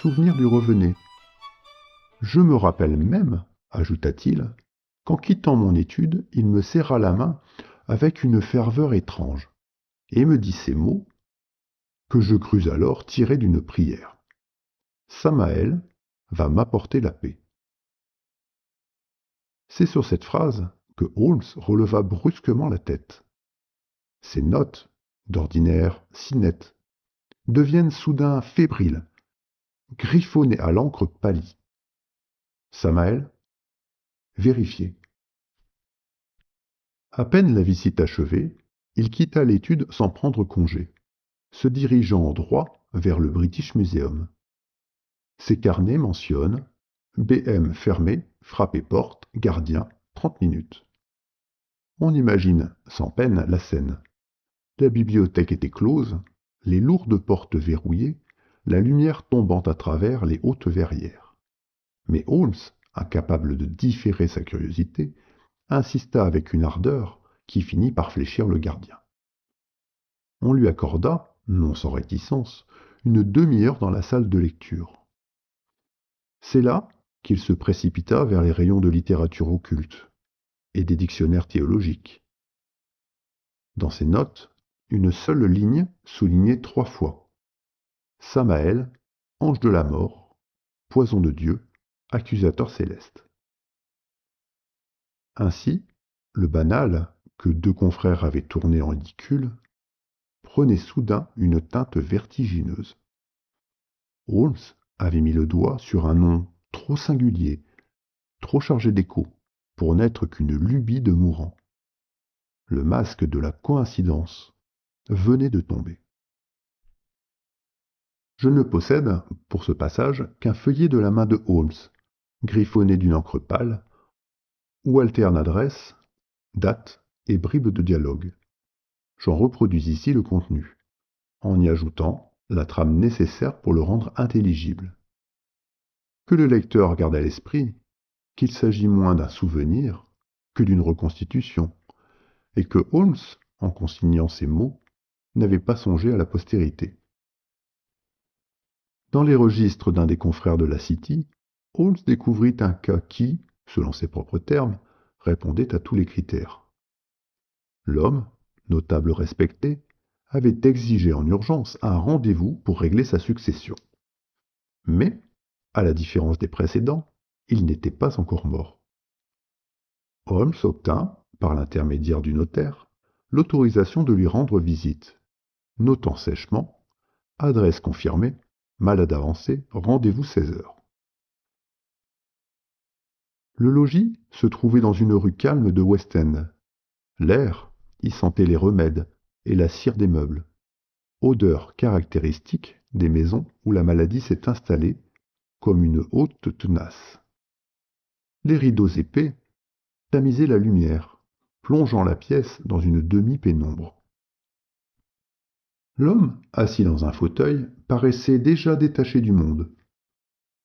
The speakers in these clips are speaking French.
souvenir lui revenait. Je me rappelle même, ajouta-t-il, qu'en quittant mon étude, il me serra la main avec une ferveur étrange, et me dit ces mots que je crus alors tirés d'une prière. Samael va m'apporter la paix. C'est sur cette phrase que Holmes releva brusquement la tête. Ses notes, d'ordinaire si nettes, deviennent soudain fébriles, griffonnées à l'encre pâlie. Samael, vérifiez. À peine la visite achevée, il quitta l'étude sans prendre congé, se dirigeant en droit vers le British Museum. Ses carnets mentionnent BM fermé, frappé porte, gardien, 30 minutes. On imagine sans peine la scène. La bibliothèque était close, les lourdes portes verrouillées, la lumière tombant à travers les hautes verrières. Mais Holmes, incapable de différer sa curiosité, insista avec une ardeur qui finit par fléchir le gardien. On lui accorda, non sans réticence, une demi-heure dans la salle de lecture. C'est là qu'il se précipita vers les rayons de littérature occulte et des dictionnaires théologiques. Dans ses notes, une seule ligne soulignée 3 fois. Samael, ange de la mort, poison de Dieu, accusateur céleste. Ainsi, le banal, que 2 confrères avaient tourné en ridicule, prenait soudain une teinte vertigineuse. Holmes avait mis le doigt sur un nom trop singulier, trop chargé d'écho, pour n'être qu'une lubie de mourant. Le masque de la coïncidence venait de tomber. Je ne possède, pour ce passage, qu'un feuillet de la main de Holmes, griffonné d'une encre pâle, où alternent adresse, date et bribes de dialogue. J'en reproduis ici le contenu, en y ajoutant la trame nécessaire pour le rendre intelligible. Que le lecteur garde à l'esprit qu'il s'agit moins d'un souvenir que d'une reconstitution, et que Holmes, en consignant ces mots, n'avait pas songé à la postérité. Dans les registres d'un des confrères de la City, Holmes découvrit un cas qui, selon ses propres termes, répondait à tous les critères. L'homme, notable respecté, avait exigé en urgence un rendez-vous pour régler sa succession. Mais, à la différence des précédents, il n'était pas encore mort. Holmes obtint, par l'intermédiaire du notaire, l'autorisation de lui rendre visite, notant sèchement « Adresse confirmée, malade avancé, rendez-vous 16 heures ». Le logis se trouvait dans une rue calme de West End. L'air y sentait les remèdes et la cire des meubles, odeur caractéristique des maisons où la maladie s'est installée comme une hôte tenace. Les rideaux épais tamisaient la lumière, plongeant la pièce dans une demi-pénombre. L'homme, assis dans un fauteuil, paraissait déjà détaché du monde.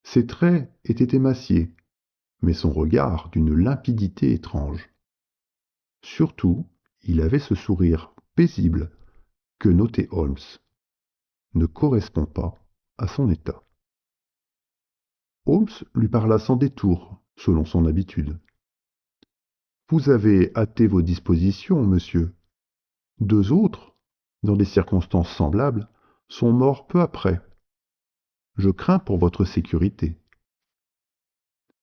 Ses traits étaient émaciés, mais son regard d'une limpidité étrange. Surtout, il avait ce sourire paisible que notait Holmes, ne correspond pas à son état. Holmes lui parla sans détour, selon son habitude. Vous avez hâté vos dispositions, monsieur. 2 autres, dans des circonstances semblables, sont morts peu après. Je crains pour votre sécurité.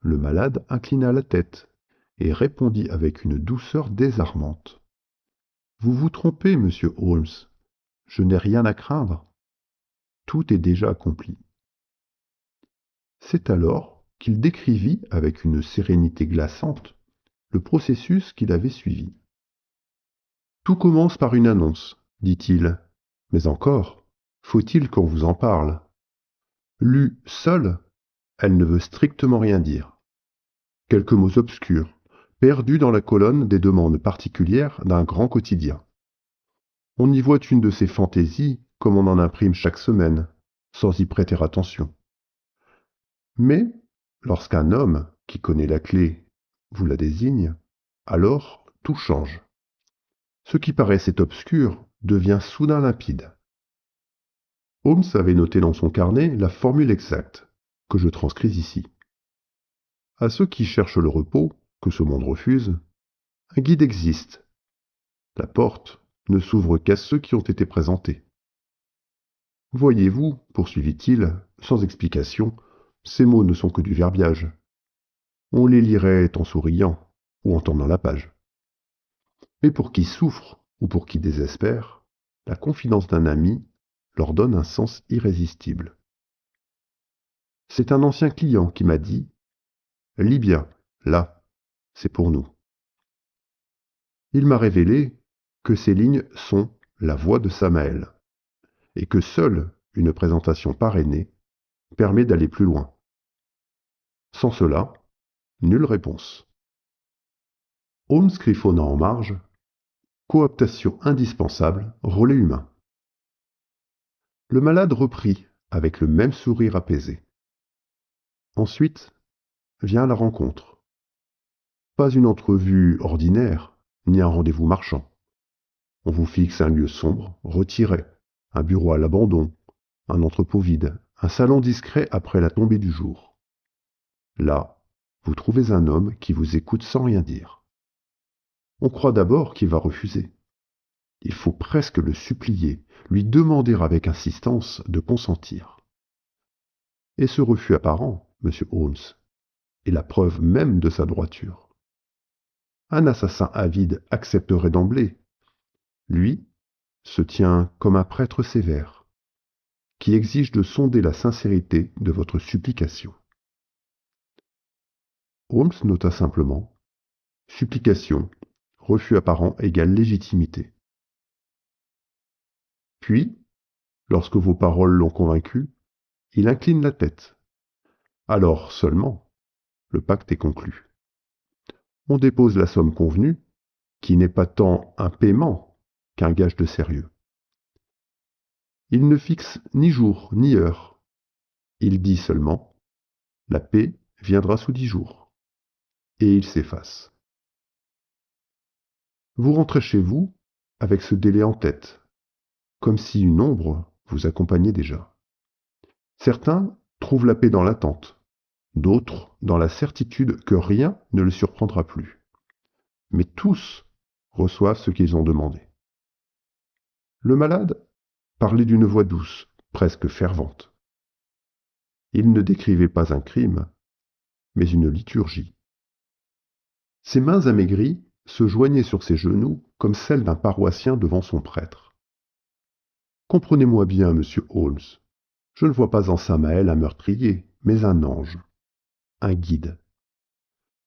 Le malade inclina la tête et répondit avec une douceur désarmante. Vous vous trompez, monsieur Holmes. Je n'ai rien à craindre. Tout est déjà accompli. C'est alors qu'il décrivit avec une sérénité glaçante le processus qu'il avait suivi. Tout commence par une annonce, dit-il, mais encore, faut-il qu'on vous en parle. Lue seule, elle ne veut strictement rien dire. Quelques mots obscurs, perdus dans la colonne des demandes particulières d'un grand quotidien. On y voit une de ces fantaisies comme on en imprime chaque semaine, sans y prêter attention. Mais, lorsqu'un homme qui connaît la clé vous la désigne, alors tout change. Ce qui paraissait obscur devient soudain limpide. Holmes avait noté dans son carnet la formule exacte, que je transcris ici. À ceux qui cherchent le repos, que ce monde refuse, un guide existe. La porte ne s'ouvre qu'à ceux qui ont été présentés. Voyez-vous, poursuivit-il, sans explication, ces mots ne sont que du verbiage. On les lirait en souriant ou en tournant la page. Mais pour qui souffre ou pour qui désespère, la confidence d'un ami leur donne un sens irrésistible. C'est un ancien client qui m'a dit « Lis bien, là, c'est pour nous ». Il m'a révélé que ces lignes sont la voix de Samael et que seule une présentation parrainée permet d'aller plus loin. Sans cela, nulle réponse. Holmes griffonna en marge, cooptation indispensable, relais humain. Le malade reprit avec le même sourire apaisé. Ensuite vient la rencontre. Pas une entrevue ordinaire, ni un rendez-vous marchand. On vous fixe un lieu sombre, retiré, un bureau à l'abandon, un entrepôt vide, un salon discret après la tombée du jour. Là, vous trouvez un homme qui vous écoute sans rien dire. On croit d'abord qu'il va refuser. Il faut presque le supplier, lui demander avec insistance de consentir. Et ce refus apparent, monsieur Holmes, est la preuve même de sa droiture. Un assassin avide accepterait d'emblée. Lui se tient comme un prêtre sévère, qui exige de sonder la sincérité de votre supplication. Holmes nota simplement supplication, refus apparent égale légitimité. Puis, lorsque vos paroles l'ont convaincu, il incline la tête. Alors seulement, le pacte est conclu. On dépose la somme convenue, qui n'est pas tant un paiement qu'un gage de sérieux. Il ne fixe ni jour ni heure. Il dit seulement « La paix viendra sous 10 jours ». Et il s'efface. Vous rentrez chez vous avec ce délai en tête, comme si une ombre vous accompagnait déjà. Certains trouvent la paix dans l'attente, d'autres dans la certitude que rien ne le surprendra plus. Mais tous reçoivent ce qu'ils ont demandé. Le malade parlait d'une voix douce, presque fervente. Il ne décrivait pas un crime, mais une liturgie. Ses mains amaigries se joignaient sur ses genoux comme celles d'un paroissien devant son prêtre. Comprenez-moi bien, monsieur Holmes, je ne vois pas en Samael un meurtrier, mais un ange, un guide.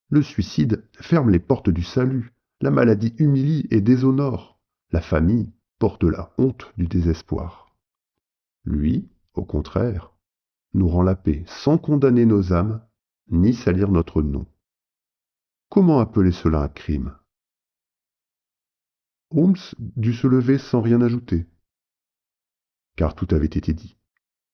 Le suicide ferme les portes du salut, la maladie humilie et déshonore, la famille porte la honte du désespoir. Lui, au contraire, nous rend la paix sans condamner nos âmes, ni salir notre nom. Comment appeler cela un crime? Holmes dut se lever sans rien ajouter, car tout avait été dit,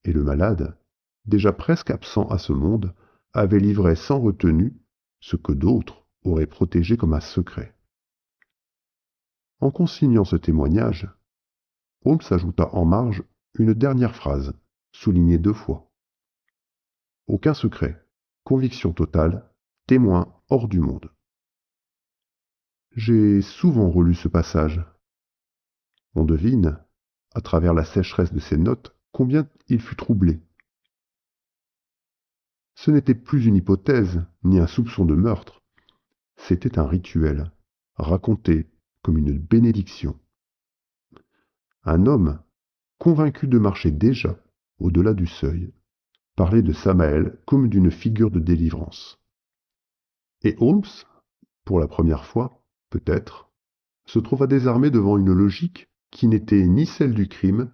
et le malade, déjà presque absent à ce monde, avait livré sans retenue ce que d'autres auraient protégé comme un secret. En consignant ce témoignage, Holmes ajouta en marge une dernière phrase, soulignée 2 fois. Aucun secret, conviction totale, témoin hors du monde. J'ai souvent relu ce passage. On devine, à travers la sécheresse de ses notes, combien il fut troublé. Ce n'était plus une hypothèse, ni un soupçon de meurtre. C'était un rituel, raconté comme une bénédiction. Un homme, convaincu de marcher déjà au-delà du seuil, parlait de Samael comme d'une figure de délivrance. Et Holmes, pour la première fois, peut-être, se trouva désarmé devant une logique qui n'était ni celle du crime,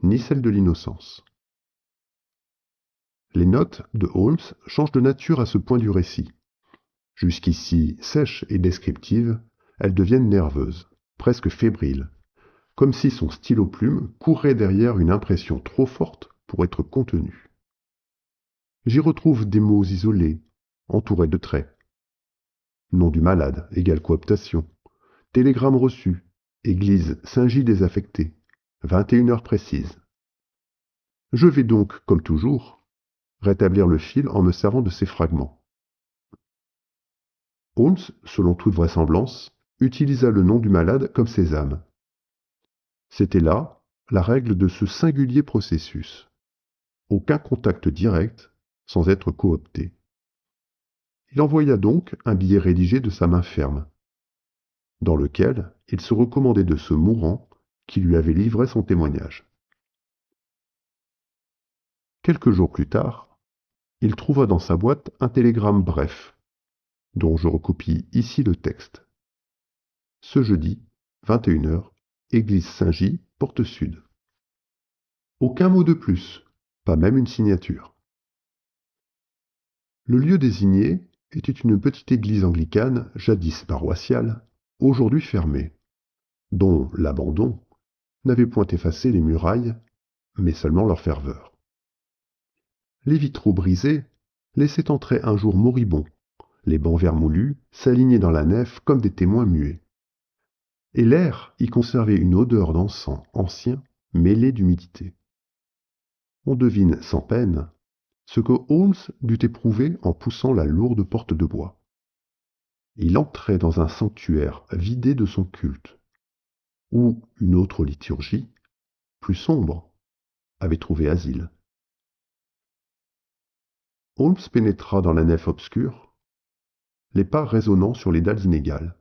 ni celle de l'innocence. Les notes de Holmes changent de nature à ce point du récit. Jusqu'ici sèches et descriptives, elles deviennent nerveuses, presque fébriles, comme si son stylo-plume courait derrière une impression trop forte pour être contenue. J'y retrouve des mots isolés, entourés de traits. Nom du malade égale cooptation. Télégramme reçu. Église Saint-Gilles désaffectée. 21 heures précises. Je vais donc, comme toujours, rétablir le fil en me servant de ces fragments. Holmes, selon toute vraisemblance, utilisa le nom du malade comme sésame. C'était là la règle de ce singulier processus. Aucun contact direct sans être coopté. Il envoya donc un billet rédigé de sa main ferme, dans lequel il se recommandait de ce mourant qui lui avait livré son témoignage. Quelques jours plus tard, il trouva dans sa boîte un télégramme bref, dont je recopie ici le texte. Ce jeudi, 21h, église Saint-Gilles, porte sud. Aucun mot de plus, pas même une signature. Le lieu désigné était une petite église anglicane, jadis paroissiale, aujourd'hui fermée, dont l'abandon n'avait point effacé les murailles, mais seulement leur ferveur. Les vitraux brisés laissaient entrer un jour moribond, les bancs vermoulus s'alignaient dans la nef comme des témoins muets. Et l'air y conservait une odeur d'encens ancien mêlée d'humidité. On devine sans peine ce que Holmes dut éprouver en poussant la lourde porte de bois. Il entrait dans un sanctuaire vidé de son culte, où une autre liturgie, plus sombre, avait trouvé asile. Holmes pénétra dans la nef obscure, les pas résonnant sur les dalles inégales.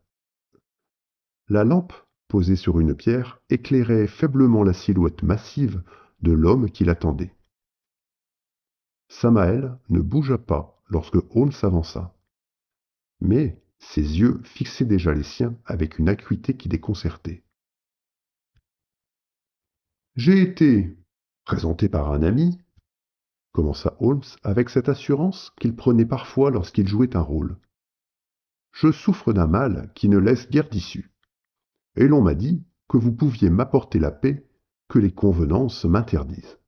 La lampe, posée sur une pierre, éclairait faiblement la silhouette massive de l'homme qui l'attendait. Samael ne bougea pas lorsque Holmes s'avança, mais ses yeux fixaient déjà les siens avec une acuité qui déconcertait. J'ai été présenté par un ami, commença Holmes avec cette assurance qu'il prenait parfois lorsqu'il jouait un rôle. Je souffre d'un mal qui ne laisse guère d'issue, et l'on m'a dit que vous pouviez m'apporter la paix que les convenances m'interdisent.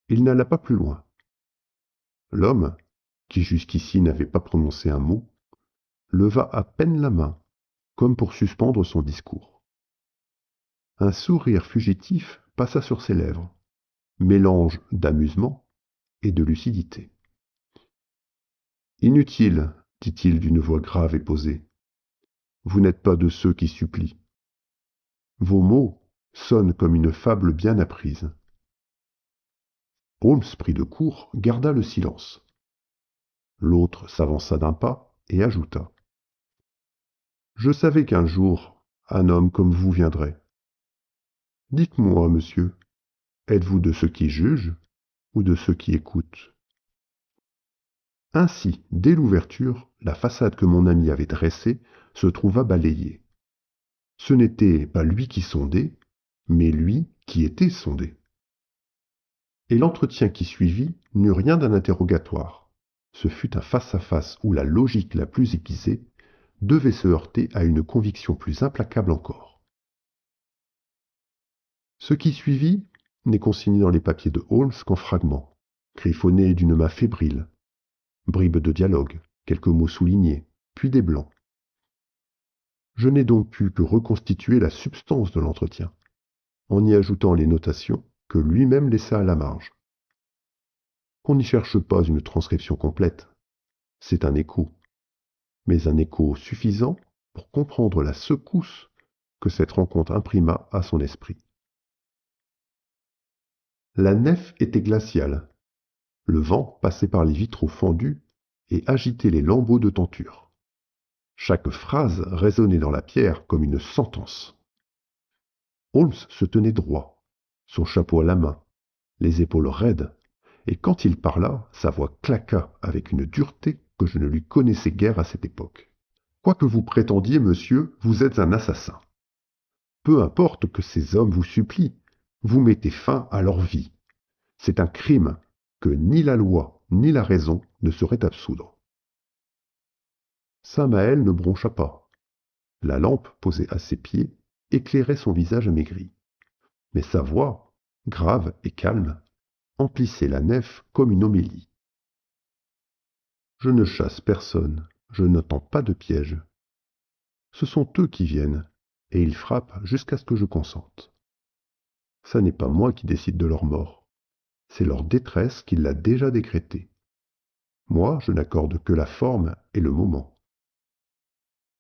Il n'alla pas plus loin. L'homme, qui jusqu'ici n'avait pas prononcé un mot, leva à peine la main, comme pour suspendre son discours. Un sourire fugitif passa sur ses lèvres, mélange d'amusement et de lucidité. Inutile, dit-il d'une voix grave et posée. Vous n'êtes pas de ceux qui supplient. Vos mots sonnent comme une fable bien apprise. Holmes, pris de court, garda le silence. L'autre s'avança d'un pas et ajouta. Je savais qu'un jour, un homme comme vous viendrait. Dites-moi, monsieur, êtes-vous de ceux qui jugent ou de ceux qui écoutent? Ainsi, dès l'ouverture, la façade que mon ami avait dressée se trouva balayée. Ce n'était pas lui qui sondait, mais lui qui était sondé. Et l'entretien qui suivit n'eut rien d'un interrogatoire. Ce fut un face-à-face où la logique la plus aiguisée devait se heurter à une conviction plus implacable encore. Ce qui suivit n'est consigné dans les papiers de Holmes qu'en fragments, griffonnés d'une main fébrile, bribes de dialogue, quelques mots soulignés, puis des blancs. Je n'ai donc pu que reconstituer la substance de l'entretien, en y ajoutant les notations que lui-même laissa à la marge. On n'y cherche pas une transcription complète, c'est un écho, mais un écho suffisant pour comprendre la secousse que cette rencontre imprima à son esprit. La nef était glaciale. Le vent passait par les vitraux fendus et agitait les lambeaux de tenture. Chaque phrase résonnait dans la pierre comme une sentence. Holmes se tenait droit, son chapeau à la main, les épaules raides, et quand il parla, sa voix claqua avec une dureté que je ne lui connaissais guère à cette époque. Quoi que vous prétendiez, monsieur, vous êtes un assassin. Peu importe que ces hommes vous supplient, vous mettez fin à leur vie. C'est un crime que ni la loi ni la raison ne sauraient absoudre. Samael ne broncha pas. La lampe posée à ses pieds éclairait son visage amaigri. Mais sa voix, grave et calme, emplissait la nef comme une homélie. Je ne chasse personne, je ne tends pas de piège. Ce sont eux qui viennent, et ils frappent jusqu'à ce que je consente. Ça n'est pas moi qui décide de leur mort. C'est leur détresse qui l'a déjà décrétée. Moi, je n'accorde que la forme et le moment.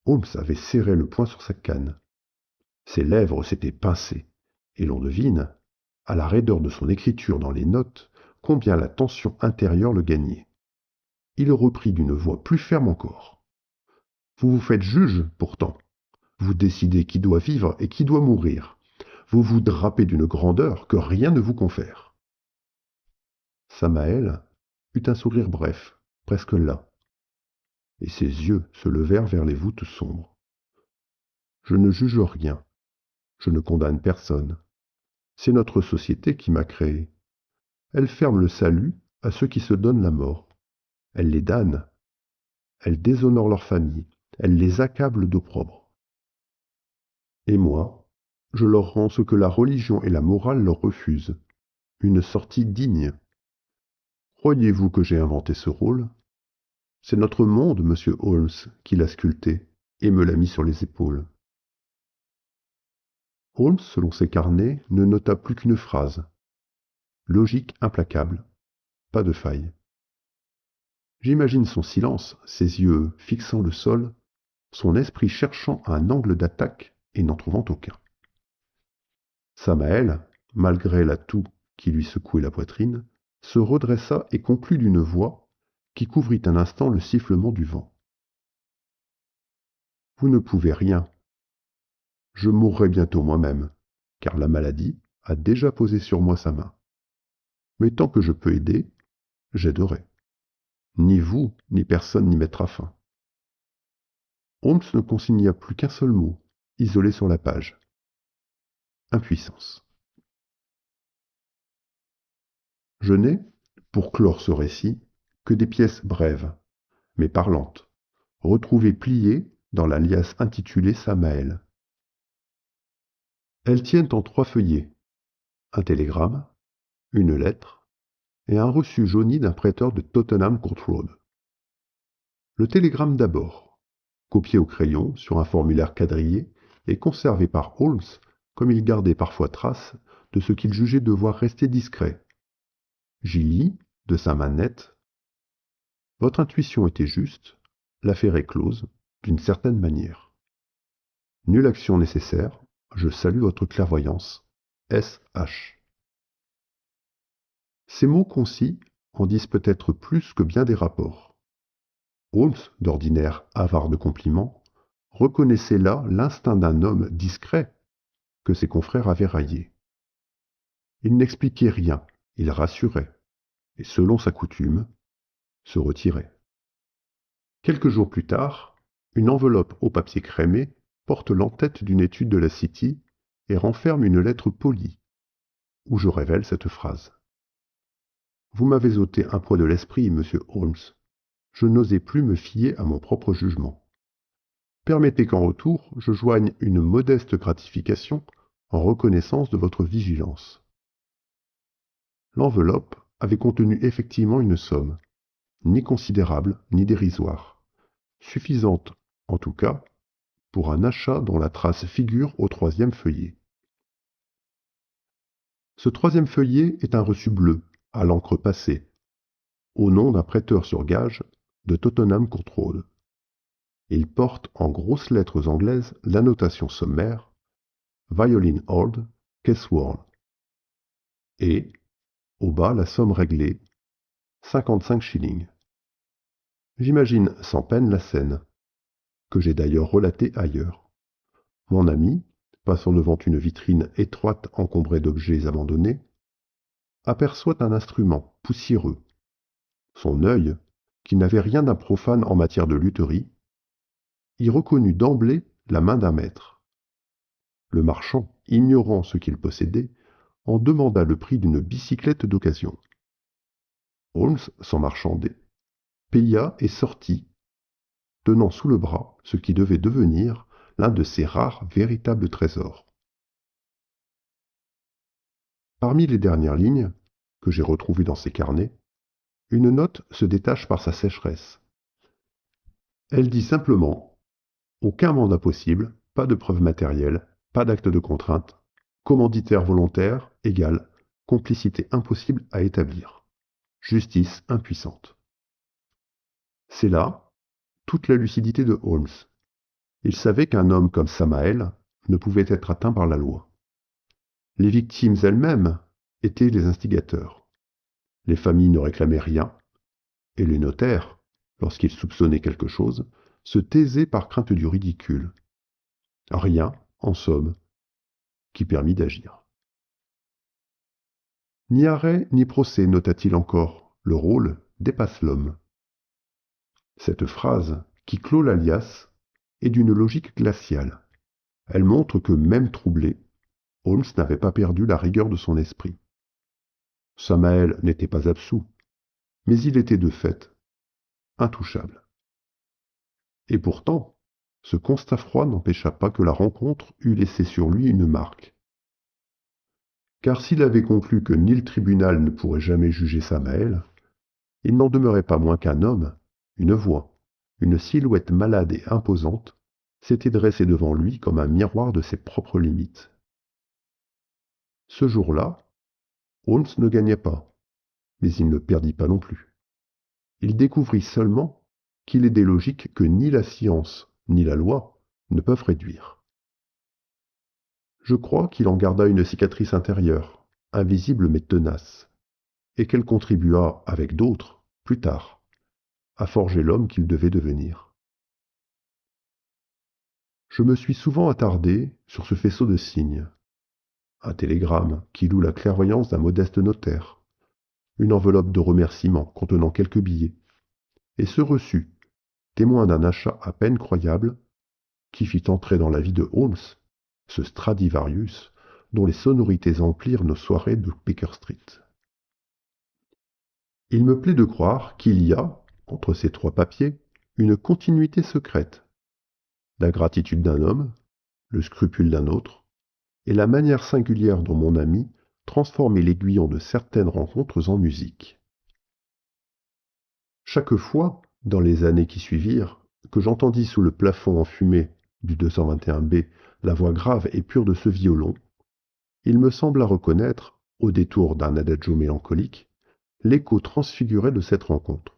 Holmes avait serré le poing sur sa canne. Ses lèvres s'étaient pincées, et l'on devine, à la raideur de son écriture dans les notes, combien la tension intérieure le gagnait. Il reprit d'une voix plus ferme encore. Vous vous faites juge, pourtant. Vous décidez qui doit vivre et qui doit mourir. Vous vous drapez d'une grandeur que rien ne vous confère. Samael eut un sourire bref, presque las, et ses yeux se levèrent vers les voûtes sombres. Je ne juge rien, je ne condamne personne. C'est notre société qui m'a créé. Elle ferme le salut à ceux qui se donnent la mort. Elle les damne, elle déshonore leur famille, elle les accable d'opprobre. Et moi, je leur rends ce que la religion et la morale leur refusent, une sortie digne. Croyez-vous que j'ai inventé ce rôle? C'est notre monde, monsieur Holmes, qui l'a sculpté et me l'a mis sur les épaules. Holmes, selon ses carnets, ne nota plus qu'une phrase. Logique implacable, pas de faille. J'imagine son silence, ses yeux fixant le sol, son esprit cherchant un angle d'attaque et n'en trouvant aucun. Samael, malgré la toux qui lui secouait la poitrine, se redressa et conclut d'une voix qui couvrit un instant le sifflement du vent. Vous ne pouvez rien. Je mourrai bientôt moi-même, car la maladie a déjà posé sur moi sa main. Mais tant que je peux aider, j'aiderai. Ni vous, ni personne n'y mettra fin. Holmes ne consigna plus qu'un seul mot, isolé sur la page. Impuissance. Je n'ai, pour clore ce récit, que des pièces brèves, mais parlantes, retrouvées pliées dans la liasse intitulée Samael. Elles tiennent en 3 feuillets, un télégramme, une lettre et un reçu jauni d'un prêteur de Tottenham Court Road. Le télégramme d'abord, copié au crayon sur un formulaire quadrillé et conservé par Holmes comme il gardait parfois trace de ce qu'il jugeait devoir rester discret. J'y lis, de sa main nette, « Votre intuition était juste, l'affaire est close, d'une certaine manière. Nulle action nécessaire, je salue votre clairvoyance. S.H. » Ces mots concis en disent peut-être plus que bien des rapports. Holmes, d'ordinaire avare de compliments, reconnaissait là l'instinct d'un homme discret que ses confrères avaient raillé. Il n'expliquait rien, il rassurait, et selon sa coutume, se retirait. Quelques jours plus tard, une enveloppe au papier crémé porte l'entête d'une étude de la City et renferme une lettre polie, où je révèle cette phrase. Vous m'avez ôté un poids de l'esprit, monsieur Holmes. Je n'osais plus me fier à mon propre jugement. Permettez qu'en retour, je joigne une modeste gratification en reconnaissance de votre vigilance. L'enveloppe avait contenu effectivement une somme, ni considérable ni dérisoire, suffisante, en tout cas, pour un achat dont la trace figure au 3e feuillet. Ce 3e feuillet est un reçu bleu, à l'encre passée, au nom d'un prêteur sur gage de Tottenham Court Road. Il porte en grosses lettres anglaises l'annotation sommaire Violin Old, Kesworth. Et, au bas, la somme réglée, 55 shillings. J'imagine sans peine la scène, que j'ai d'ailleurs relatée ailleurs. Mon ami, passant devant une vitrine étroite encombrée d'objets abandonnés, aperçoit un instrument poussiéreux. Son œil, qui n'avait rien d'un profane en matière de lutherie, y reconnut d'emblée la main d'un maître. Le marchand, ignorant ce qu'il possédait, en demanda le prix d'une bicyclette d'occasion. Holmes, sans marchander, paya et sortit, tenant sous le bras ce qui devait devenir l'un de ses rares véritables trésors. Parmi les dernières lignes, que j'ai retrouvées dans ses carnets, une note se détache par sa sécheresse. Elle dit simplement « Aucun mandat possible, pas de preuves matérielles, pas d'acte de contrainte, Commanditaire volontaire égale complicité impossible à établir. Justice impuissante. C'est là toute la lucidité de Holmes. Il savait qu'un homme comme Samael ne pouvait être atteint par la loi. Les victimes elles-mêmes étaient les instigateurs. Les familles ne réclamaient rien, et les notaires, lorsqu'ils soupçonnaient quelque chose, se taisaient par crainte du ridicule. Rien, en somme, qui permit d'agir. Ni arrêt ni procès, nota-t-il encore, le rôle dépasse l'homme. Cette phrase, qui clôt l'alias, est d'une logique glaciale. Elle montre que, même troublé, Holmes n'avait pas perdu la rigueur de son esprit. Samael n'était pas absous, mais il était de fait intouchable. Et pourtant, ce constat froid n'empêcha pas que la rencontre eût laissé sur lui une marque. Car s'il avait conclu que ni le tribunal ne pourrait jamais juger Samael, il n'en demeurait pas moins qu'un homme, une voix, une silhouette malade et imposante, s'était dressé devant lui comme un miroir de ses propres limites. Ce jour-là, Holmes ne gagnait pas, mais il ne perdit pas non plus. Il découvrit seulement qu'il est des logiques que ni la science ni la loi ne peuvent réduire. Je crois qu'il en garda une cicatrice intérieure, invisible mais tenace, et qu'elle contribua, avec d'autres, plus tard, à forger l'homme qu'il devait devenir. Je me suis souvent attardé sur ce faisceau de signes. Un télégramme qui loue la clairvoyance d'un modeste notaire, une enveloppe de remerciements contenant quelques billets, et ce reçu, témoin d'un achat à peine croyable, qui fit entrer dans la vie de Holmes ce Stradivarius dont les sonorités emplirent nos soirées de Baker Street. Il me plaît de croire qu'il y a, entre ces trois papiers, une continuité secrète. La gratitude d'un homme, le scrupule d'un autre, et la manière singulière dont mon ami transformait l'aiguillon de certaines rencontres en musique. Chaque fois, dans les années qui suivirent, que j'entendis sous le plafond enfumé du 221B la voix grave et pure de ce violon, il me sembla reconnaître, au détour d'un adagio mélancolique, l'écho transfiguré de cette rencontre.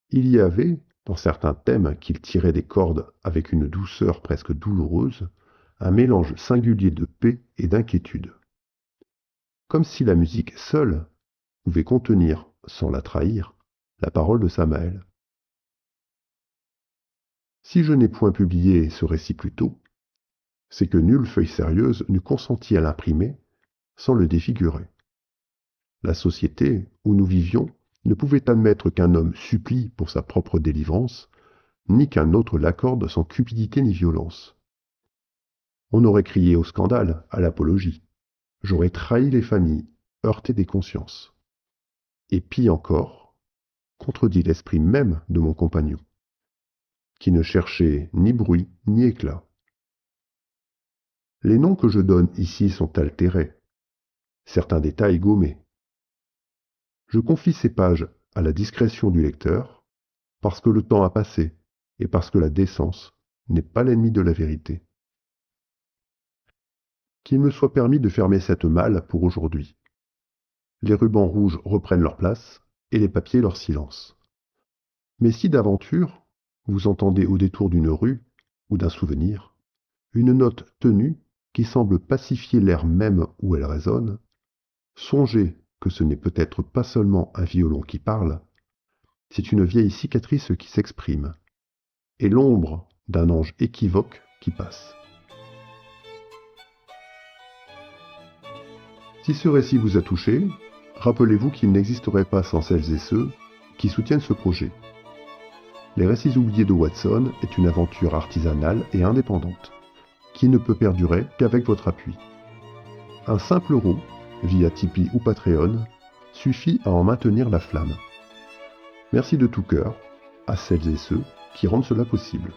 Il y avait, dans certains thèmes qu'il tirait des cordes avec une douceur presque douloureuse, un mélange singulier de paix et d'inquiétude. Comme si la musique seule pouvait contenir, sans la trahir, la parole de Samael. Si je n'ai point publié ce récit plus tôt, c'est que nulle feuille sérieuse n'eût consenti à l'imprimer sans le défigurer. La société où nous vivions ne pouvait admettre qu'un homme supplie pour sa propre délivrance, ni qu'un autre l'accorde sans cupidité ni violence. On aurait crié au scandale, à l'apologie. J'aurais trahi les familles, heurté des consciences. Et pis encore, contredit l'esprit même de mon compagnon, qui ne cherchait ni bruit ni éclat. Les noms que je donne ici sont altérés, certains détails gommés. Je confie ces pages à la discrétion du lecteur, parce que le temps a passé et parce que la décence n'est pas l'ennemi de la vérité. Qu'il me soit permis de fermer cette malle pour aujourd'hui. Les rubans rouges reprennent leur place et les papiers leur silence. Mais si d'aventure, vous entendez au détour d'une rue ou d'un souvenir, une note tenue qui semble pacifier l'air même où elle résonne, songez que ce n'est peut-être pas seulement un violon qui parle, c'est une vieille cicatrice qui s'exprime, et l'ombre d'un ange équivoque qui passe. Si ce récit vous a touché, rappelez-vous qu'il n'existerait pas sans celles et ceux qui soutiennent ce projet. Les récits oubliés de Watson est une aventure artisanale et indépendante, qui ne peut perdurer qu'avec votre appui. Un simple euro, via Tipeee ou Patreon, suffit à en maintenir la flamme. Merci de tout cœur à celles et ceux qui rendent cela possible.